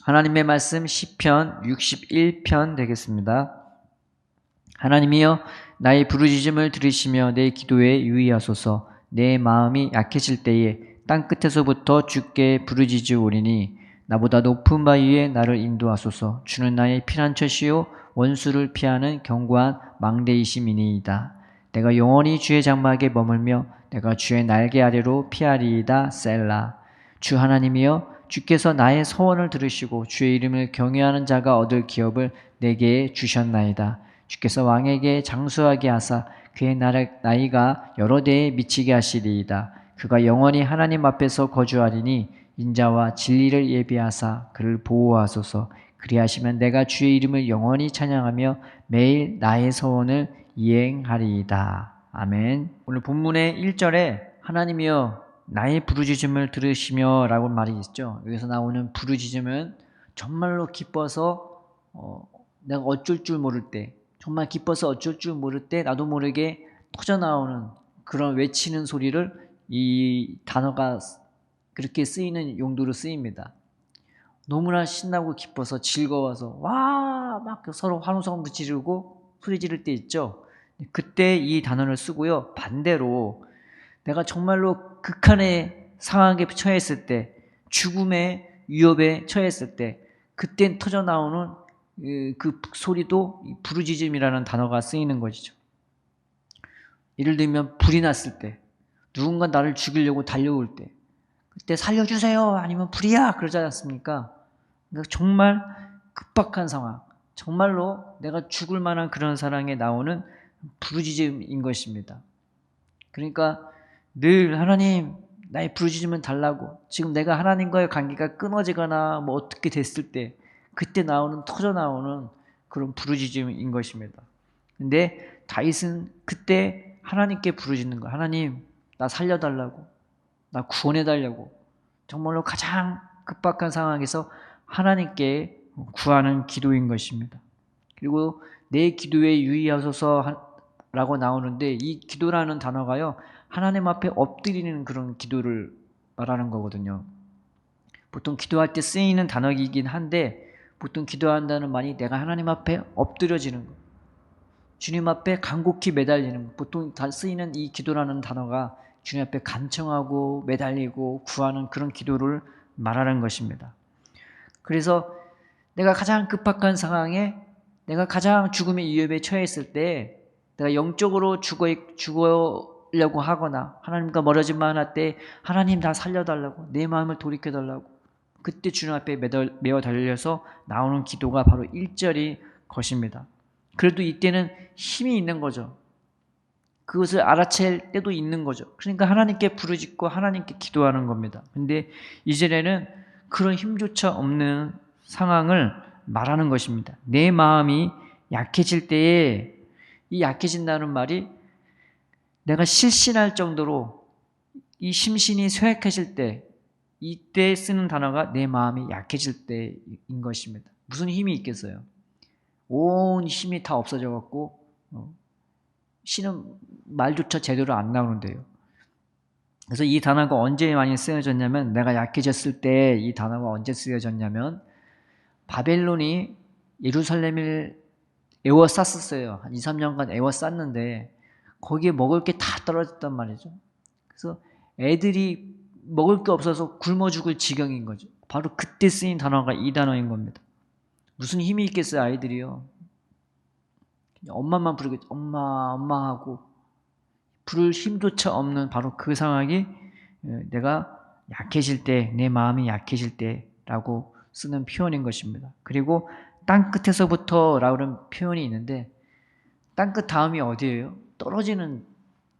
하나님의 말씀 시편 61편 되겠습니다. 하나님이여 나의 부르짖음을 들으시며 내 기도에 유의하소서. 내 마음이 약해질 때에 땅끝에서부터 주께 부르짖으오리니 나보다 높은 바 위에 나를 인도하소서. 주는 나의 피난처시요 원수를 피하는 견고한 망대이심이니이다. 내가 영원히 주의 장막에 머물며 내가 주의 날개 아래로 피하리이다. 셀라. 주 하나님이여 주께서 나의 소원을 들으시고 주의 이름을 경외하는 자가 얻을 기업을 내게 주셨나이다. 주께서 왕에게 장수하게 하사 그의 나이가 여러 대에 미치게 하시리이다. 그가 영원히 하나님 앞에서 거주하리니 인자와 진리를 예비하사 그를 보호하소서. 그리하시면 내가 주의 이름을 영원히 찬양하며 매일 나의 소원을 이행하리이다. 아멘. 오늘 본문의 1절에 하나님이여 나의 부르짖음을 들으시며 라고 말이 있죠. 여기서 나오는 부르짖음은 정말로 기뻐서 내가 어쩔 줄 모를 때, 정말 기뻐서 어쩔 줄 모를 때 나도 모르게 터져나오는 그런 외치는 소리를 이 단어가 그렇게 쓰이는 용도로 쓰입니다. 너무나 신나고 기뻐서 즐거워서 와 막 서로 환호성도 지르고 소리 지를 때 있죠. 그때 이 단어를 쓰고요. 반대로 내가 정말로 극한의 상황에 처했을 때, 죽음의 위협에 처했을 때 그때 터져나오는 그 소리도 부르짖음이라는 단어가 쓰이는 것이죠. 예를 들면 불이 났을 때, 누군가 나를 죽이려고 달려올 때 그때 살려주세요 아니면 불이야 그러지 않습니까? 그러니까 정말 급박한 상황, 정말로 내가 죽을 만한 그런 상황에 나오는 부르짖음인 것입니다. 그러니까 늘 하나님 나의 부르짖음은 달라고, 지금 내가 하나님과의 관계가 끊어지거나 뭐 어떻게 됐을 때 그때 나오는 터져 나오는 그런 부르짖음인 것입니다. 근데 다윗은 그때 하나님께 부르짖는 거예요. 하나님 나 살려달라고, 나 구원해달라고, 정말로 가장 급박한 상황에서 하나님께 구하는 기도인 것입니다. 그리고 내 기도에 유의하소서 라고 나오는데 이 기도라는 단어가요, 하나님 앞에 엎드리는 그런 기도를 말하는 거거든요. 보통 기도할 때 쓰이는 단어이긴 한데 보통 기도한다는 말이 내가 하나님 앞에 엎드려지는 거, 주님 앞에 간곡히 매달리는 거. 보통 다 쓰이는 이 기도라는 단어가 주님 앞에 간청하고 매달리고 구하는 그런 기도를 말하는 것입니다. 그래서 내가 가장 급박한 상황에, 내가 가장 죽음의 위협에 처했을 때, 내가 영적으로 죽으려고 하거나 하나님과 멀어진 마음 할 때 하나님 나 살려달라고, 내 마음을 돌이켜달라고, 그때 주님 앞에 메어 달려서 나오는 기도가 바로 1절이 것입니다. 그래도 이때는 힘이 있는 거죠. 그것을 알아챌 때도 있는 거죠. 그러니까 하나님께 부르짖고 하나님께 기도하는 겁니다. 근데 2절에는 그런 힘조차 없는 상황을 말하는 것입니다. 내 마음이 약해질 때에, 이 약해진다는 말이 내가 실신할 정도로 이 심신이 쇠약해질 때, 이때 쓰는 단어가 내 마음이 약해질 때인 것입니다. 무슨 힘이 있겠어요? 온 힘이 다 없어져 갖고 쉬는 말조차 제대로 안 나오는데요. 그래서 이 단어가 언제 많이 쓰여졌냐면, 내가 약해졌을 때 이 단어가 언제 쓰여졌냐면 바벨론이 예루살렘을 에워쌌었어요. 한 2, 3년간 에워쌌는데 거기에 먹을 게 다 떨어졌단 말이죠. 그래서 애들이 먹을 게 없어서 굶어 죽을 지경인 거죠. 바로 그때 쓰인 단어가 이 단어인 겁니다. 무슨 힘이 있겠어요, 아이들이요. 엄마만 부르겠죠. 엄마, 엄마 하고 부를 힘조차 없는 바로 그 상황이 내가 약해질 때, 내 마음이 약해질 때라고 쓰는 표현인 것입니다. 그리고 땅끝에서부터 라는 표현이 있는데 땅끝 다음이 어디예요? 떨어지는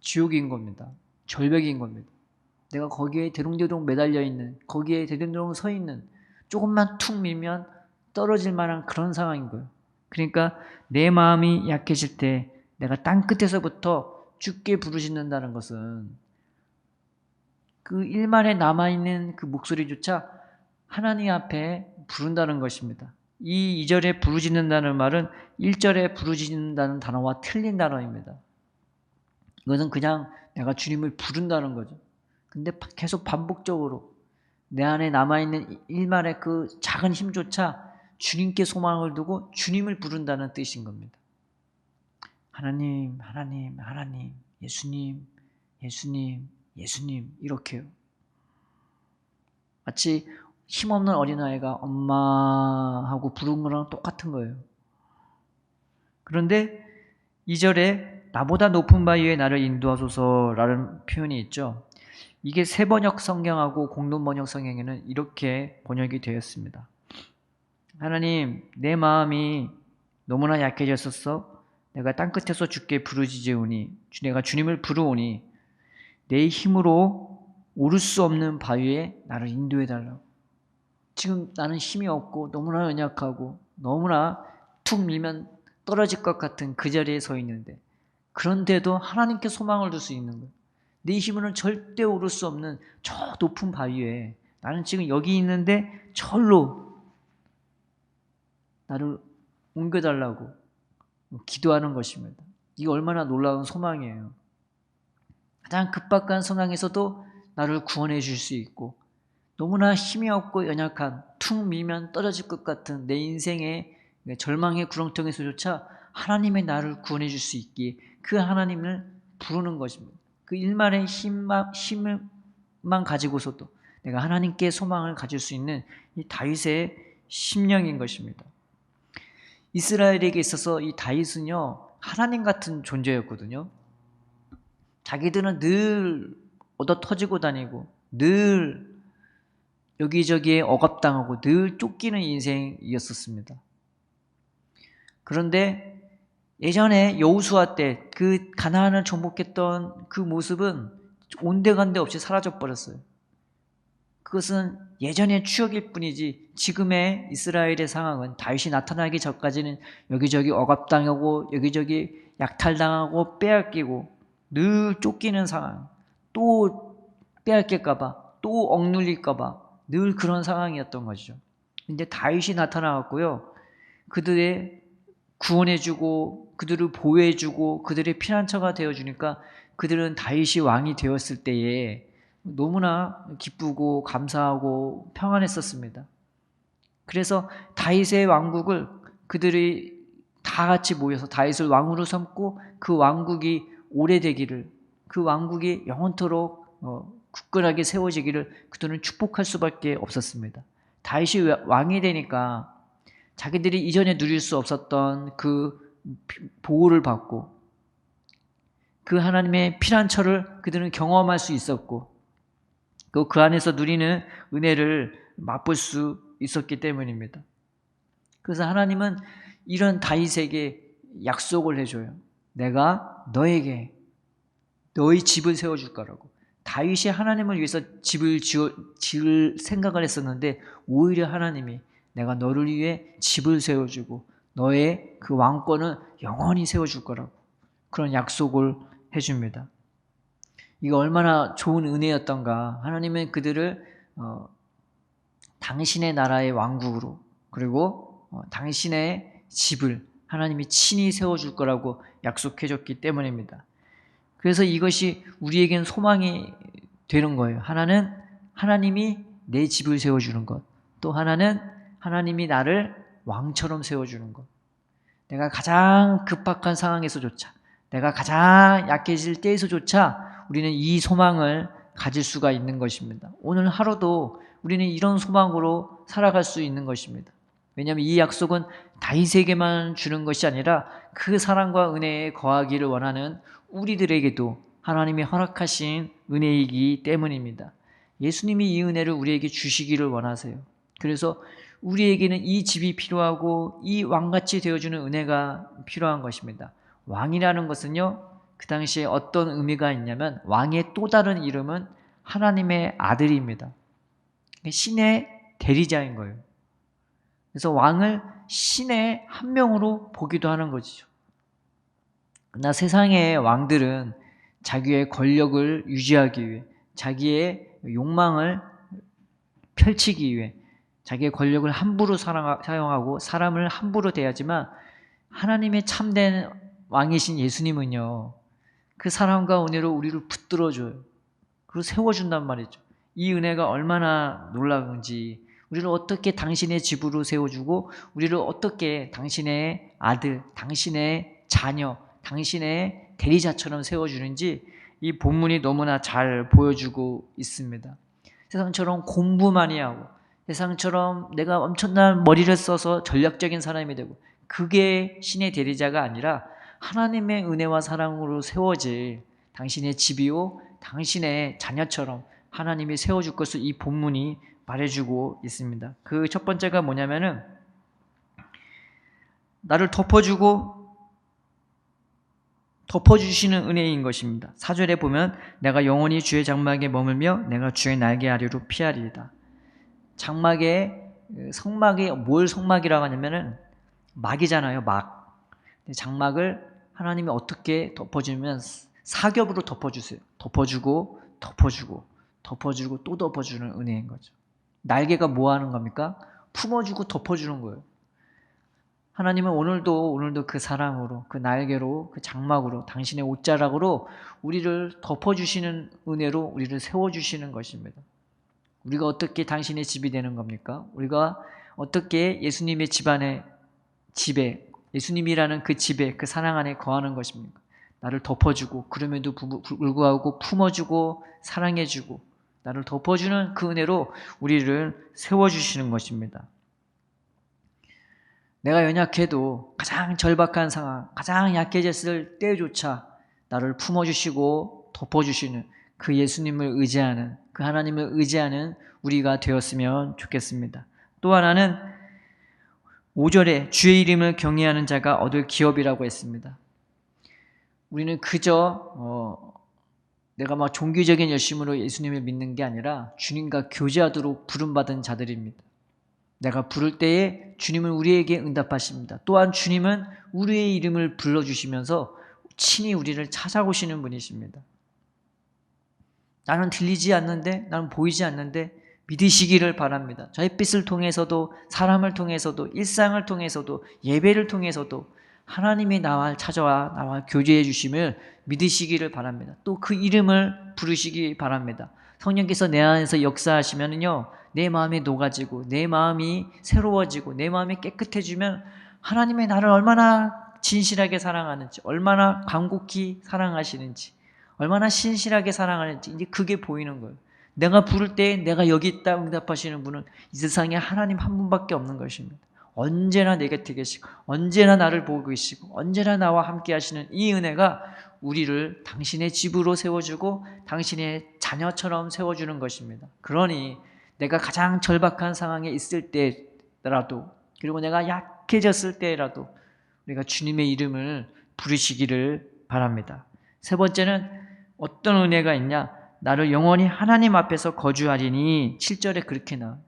지옥인 겁니다. 절벽인 겁니다. 내가 거기에 대롱대롱 매달려 있는, 거기에 대롱대롱 서 있는, 조금만 툭 밀면 떨어질 만한 그런 상황인 거예요. 그러니까 내 마음이 약해질 때 내가 땅끝에서부터 주께 부르짖는다는 것은 그 일만에 남아있는 그 목소리조차 하나님 앞에 부른다는 것입니다. 이 2절에 부르짖는다는 말은 1절에 부르짖는다는 단어와 틀린 단어입니다. 이것은 그냥 내가 주님을 부른다는 거죠. 근데 계속 반복적으로 내 안에 남아있는 일말의 그 작은 힘조차 주님께 소망을 두고 주님을 부른다는 뜻인 겁니다. 하나님, 하나님, 하나님, 예수님, 예수님, 예수님 이렇게요. 마치 힘없는 어린아이가 엄마 하고 부른 거랑 똑같은 거예요. 그런데 2절에 나보다 높은 바 위에 나를 인도하소서라는 표현이 있죠. 이게 새번역 성경하고 공동번역 성경에는 이렇게 번역이 되었습니다. 하나님, 내 마음이 너무나 약해졌었어. 내가 땅끝에서 주께 부르짖으오니, 내가 주님을 부르오니 내 힘으로 오를 수 없는 바위에 나를 인도해달라고. 지금 나는 힘이 없고 너무나 연약하고 너무나 툭 밀면 떨어질 것 같은 그 자리에 서 있는데, 그런데도 하나님께 소망을 둘 수 있는 거예요. 내 힘으로는 절대 오를 수 없는 저 높은 바위에 나는 지금 여기 있는데 절로 나를 옮겨달라고 기도하는 것입니다. 이게 얼마나 놀라운 소망이에요. 가장 급박한 상황에서도 나를 구원해 줄 수 있고, 너무나 힘이 없고 연약한 툭 밀면 떨어질 것 같은 내 인생의 절망의 구렁텅이에서조차 하나님의 나를 구원해 줄 수 있기에 그 하나님을 부르는 것입니다. 그 일말의 힘만 가지고서도 내가 하나님께 소망을 가질 수 있는 이 다윗의 심령인 것입니다. 이스라엘에게 있어서 이 다윗은요, 하나님 같은 존재였거든요. 자기들은 늘 얻어 터지고 다니고 늘 여기저기에 억압당하고 늘 쫓기는 인생이었었습니다. 그런데 예전에 여호수아 때 그 가나안을 정복했던 그 모습은 온데간데 없이 사라져 버렸어요. 그것은 예전의 추억일 뿐이지 지금의 이스라엘의 상황은 다윗이 나타나기 전까지는 여기저기 억압당하고 여기저기 약탈당하고 빼앗기고 늘 쫓기는 상황, 또 빼앗길까 봐, 또 억눌릴까 봐 늘 그런 상황이었던 거죠. 근데 다윗이 나타나왔고요, 그들의 구원해주고 그들을 보호해주고 그들의 피난처가 되어주니까 그들은 다윗이 왕이 되었을 때에 너무나 기쁘고 감사하고 평안했었습니다. 그래서 다윗의 왕국을 그들이 다 같이 모여서 다윗을 왕으로 삼고 그 왕국이 오래되기를, 그 왕국이 영원토록 굳건하게 세워지기를 그들은 축복할 수밖에 없었습니다. 다윗이 왕이 되니까 자기들이 이전에 누릴 수 없었던 그 보호를 받고 그 하나님의 피난처를 그들은 경험할 수 있었고 그 안에서 누리는 은혜를 맛볼 수 있었기 때문입니다. 그래서 하나님은 이런 다윗에게 약속을 해줘요. 내가 너에게 너의 집을 세워줄 거라고. 다윗이 하나님을 위해서 집을 지을 생각을 했었는데 오히려 하나님이 내가 너를 위해 집을 세워주고 너의 그 왕권을 영원히 세워줄 거라고 그런 약속을 해줍니다. 이거 얼마나 좋은 은혜였던가. 하나님은 그들을 당신의 나라의 왕국으로 그리고 당신의 집을 하나님이 친히 세워줄 거라고 약속해줬기 때문입니다. 그래서 이것이 우리에겐 소망이 되는 거예요. 하나는 하나님이 내 집을 세워주는 것, 또 하나는 하나님이 나를 왕처럼 세워주는 것. 내가 가장 급박한 상황에서조차, 내가 가장 약해질 때에서조차 우리는 이 소망을 가질 수가 있는 것입니다. 오늘 하루도 우리는 이런 소망으로 살아갈 수 있는 것입니다. 왜냐하면 이 약속은 다윗에게만 주는 것이 아니라 그 사랑과 은혜에 거하기를 원하는 우리들에게도 하나님이 허락하신 은혜이기 때문입니다. 예수님이 이 은혜를 우리에게 주시기를 원하세요. 그래서 우리에게는 이 집이 필요하고 이 왕같이 되어주는 은혜가 필요한 것입니다. 왕이라는 것은요, 그 당시에 어떤 의미가 있냐면 왕의 또 다른 이름은 하나님의 아들입니다. 신의 대리자인 거예요. 그래서 왕을 신의 한 명으로 보기도 하는 것이죠. 그러나 세상의 왕들은 자기의 권력을 유지하기 위해, 자기의 욕망을 펼치기 위해 자기의 권력을 함부로 사용하고 사람을 함부로 대하지만 하나님의 참된 왕이신 예수님은요, 그 사랑과 은혜로 우리를 붙들어줘요. 그리고 세워준단 말이죠. 이 은혜가 얼마나 놀라운지, 우리를 어떻게 당신의 집으로 세워주고 우리를 어떻게 당신의 아들, 당신의 자녀, 당신의 대리자처럼 세워주는지 이 본문이 너무나 잘 보여주고 있습니다. 세상처럼 공부 많이 하고 세상처럼 내가 엄청난 머리를 써서 전략적인 사람이 되고 그게 신의 대리자가 아니라 하나님의 은혜와 사랑으로 세워질 당신의 집이요 당신의 자녀처럼 하나님이 세워줄 것을 이 본문이 말해주고 있습니다. 그 첫 번째가 뭐냐면은 나를 덮어주시는 은혜인 것입니다. 4절에 보면 내가 영원히 주의 장막에 머물며 내가 주의 날개 아래로 피하리이다. 장막에 성막이 뭘 성막이라고 하냐면은 막이잖아요. 막. 장막을 하나님이 어떻게 덮어주면 사겹으로 덮어주세요. 덮어주고 또 덮어주는 은혜인 거죠. 날개가 뭐 하는 겁니까? 품어주고 덮어주는 거예요. 하나님은 오늘도 그 사랑으로, 그 날개로, 그 장막으로, 당신의 옷자락으로 우리를 덮어주시는 은혜로 우리를 세워주시는 것입니다. 우리가 어떻게 당신의 집이 되는 겁니까? 우리가 어떻게 예수님의 집에, 예수님이라는 그 집에, 그 사랑 안에 거하는 것입니까? 나를 덮어주고, 그럼에도 불구하고 품어주고, 사랑해주고, 나를 덮어주는 그 은혜로 우리를 세워주시는 것입니다. 내가 연약해도 가장 절박한 상황, 가장 약해졌을 때조차 나를 품어주시고 덮어주시는 그 예수님을 의지하는, 그 하나님을 의지하는 우리가 되었으면 좋겠습니다. 또 하나는 5절에 주의 이름을 경외하는 자가 얻을 기업이라고 했습니다. 우리는 그저 내가 막 종교적인 열심으로 예수님을 믿는 게 아니라 주님과 교제하도록 부름받은 자들입니다. 내가 부를 때에 주님은 우리에게 응답하십니다. 또한 주님은 우리의 이름을 불러주시면서 친히 우리를 찾아오시는 분이십니다. 나는 들리지 않는데, 나는 보이지 않는데 믿으시기를 바랍니다. 저 햇빛을 통해서도, 사람을 통해서도, 일상을 통해서도, 예배를 통해서도 하나님이 나와 찾아와 나와 교제해 주심을 믿으시기를 바랍니다. 또 그 이름을 부르시기 바랍니다. 성령께서 내 안에서 역사하시면요, 내 마음이 녹아지고 내 마음이 새로워지고 내 마음이 깨끗해지면 하나님이 나를 얼마나 진실하게 사랑하는지, 얼마나 간곡히 사랑하시는지, 얼마나 신실하게 사랑하는지 이제 그게 보이는 거예요. 내가 부를 때 내가 여기 있다 응답하시는 분은 이 세상에 하나님 한 분밖에 없는 것입니다. 언제나 내 곁에 계시고 언제나 나를 보고 계시고 언제나 나와 함께 하시는 이 은혜가 우리를 당신의 집으로 세워주고 당신의 자녀처럼 세워주는 것입니다. 그러니 내가 가장 절박한 상황에 있을 때라도, 그리고 내가 약해졌을 때라도 우리가 주님의 이름을 부르시기를 바랍니다. 세 번째는 어떤 은혜가 있냐? 나를 영원히 하나님 앞에서 거주하리니 7절에 그렇게 나와요.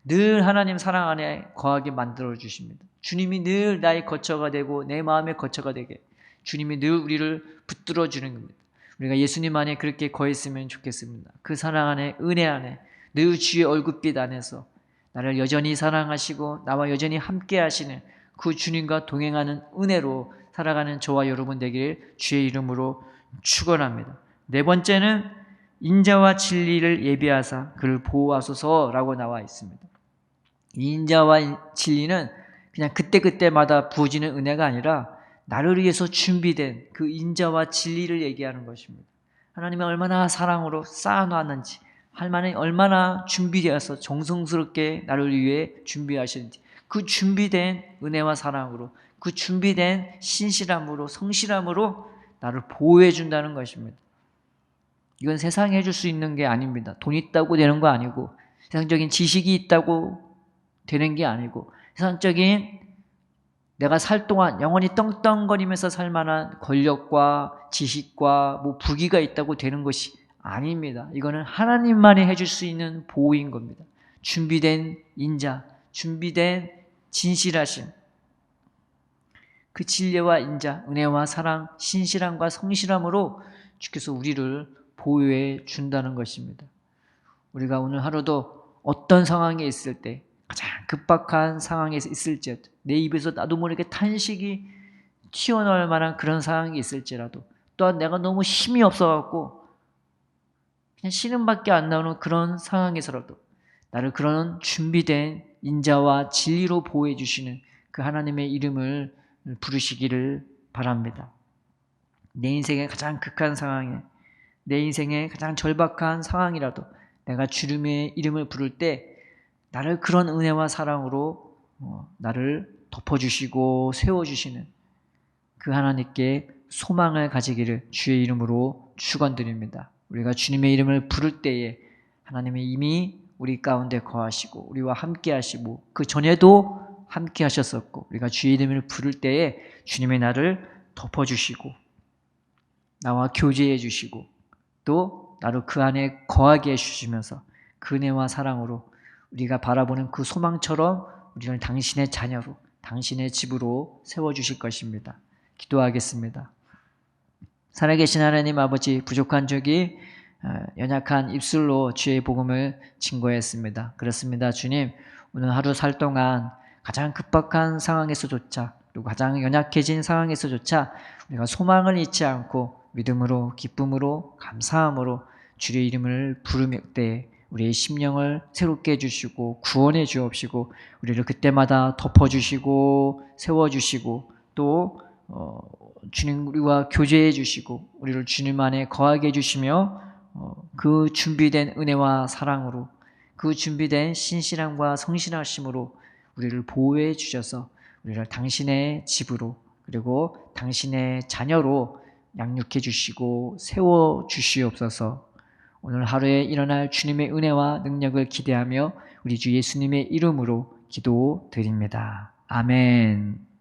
늘 하나님 사랑 안에 거하게 만들어 주십니다. 주님이 늘 나의 거처가 되고 내 마음의 거처가 되게 주님이 늘 우리를 붙들어 주는 겁니다. 우리가 예수님 안에 그렇게 거했으면 좋겠습니다. 그 사랑 안에, 은혜 안에, 늘 주의 얼굴빛 안에서 나를 여전히 사랑하시고 나와 여전히 함께 하시는 그 주님과 동행하는 은혜로 살아가는 저와 여러분 되기를 주의 이름으로 축원합니다. 네 번째는 인자와 진리를 예비하사 그를 보호하소서라고 나와 있습니다. 이 인자와 진리는 그냥 그때그때마다 부어지는 은혜가 아니라 나를 위해서 준비된 그 인자와 진리를 얘기하는 것입니다. 하나님이 얼마나 사랑으로 쌓아놨는지, 하나님이 얼마나 준비되어서 정성스럽게 나를 위해 준비하시는지, 그 준비된 은혜와 사랑으로, 그 준비된 신실함으로, 성실함으로 나를 보호해 준다는 것입니다. 이건 세상에 해줄 수 있는 게 아닙니다. 돈 있다고 되는 거 아니고, 세상적인 지식이 있다고 되는 게 아니고, 세상적인 내가 살 동안 영원히 떵떵거리면서 살 만한 권력과 지식과 뭐 부귀가 있다고 되는 것이 아닙니다. 이거는 하나님만이 해줄 수 있는 보호인 겁니다. 준비된 인자, 준비된 진실하심, 그 진리와 인자, 은혜와 사랑, 신실함과 성실함으로 주께서 우리를 보호해 준다는 것입니다. 우리가 오늘 하루도 어떤 상황에 있을 때, 가장 급박한 상황에 있을지라도, 내 입에서 나도 모르게 탄식이 튀어나올 만한 그런 상황이 있을지라도, 또한 내가 너무 힘이 없어갖고 그냥 신음밖에 안 나오는 그런 상황에서라도 나를 그런 준비된 인자와 진리로 보호해 주시는 그 하나님의 이름을 부르시기를 바랍니다. 내 인생의 가장 극한 상황에, 내 인생의 가장 절박한 상황이라도 내가 주님의 이름을 부를 때 나를 그런 은혜와 사랑으로 나를 덮어주시고 세워주시는 그 하나님께 소망을 가지기를 주의 이름으로 축원드립니다. 우리가 주님의 이름을 부를 때에 하나님이 이미 우리 가운데 거하시고 우리와 함께 하시고 그 전에도 함께 하셨었고 우리가 주의 이름을 부를 때에 주님의 나를 덮어주시고 나와 교제해 주시고 또 나를 그 안에 거하게 해주시면서 그 은혜와 사랑으로 우리가 바라보는 그 소망처럼 우리를 당신의 자녀로 당신의 집으로 세워주실 것입니다. 기도하겠습니다. 살아계신 하나님 아버지, 부족한 적이 연약한 입술로 주의 복음을 증거했습니다. 그렇습니다. 주님, 오늘 하루 살 동안 가장 급박한 상황에서조차 그리고 가장 연약해진 상황에서조차 우리가 소망을 잃지 않고 믿음으로 기쁨으로 감사함으로 주의 이름을 부르며 때 우리의 심령을 새롭게 해주시고 구원해 주옵시고 우리를 그때마다 덮어주시고 세워주시고 또 주님 우리와 교제해 주시고 우리를 주님 안에 거하게 해주시며 그 준비된 은혜와 사랑으로 그 준비된 신실함과 성실하심으로 우리를 보호해 주셔서 우리를 당신의 집으로 그리고 당신의 자녀로 양육해 주시고 세워 주시옵소서. 오늘 하루에 일어날 주님의 은혜와 능력을 기대하며 우리 주 예수님의 이름으로 기도드립니다. 아멘.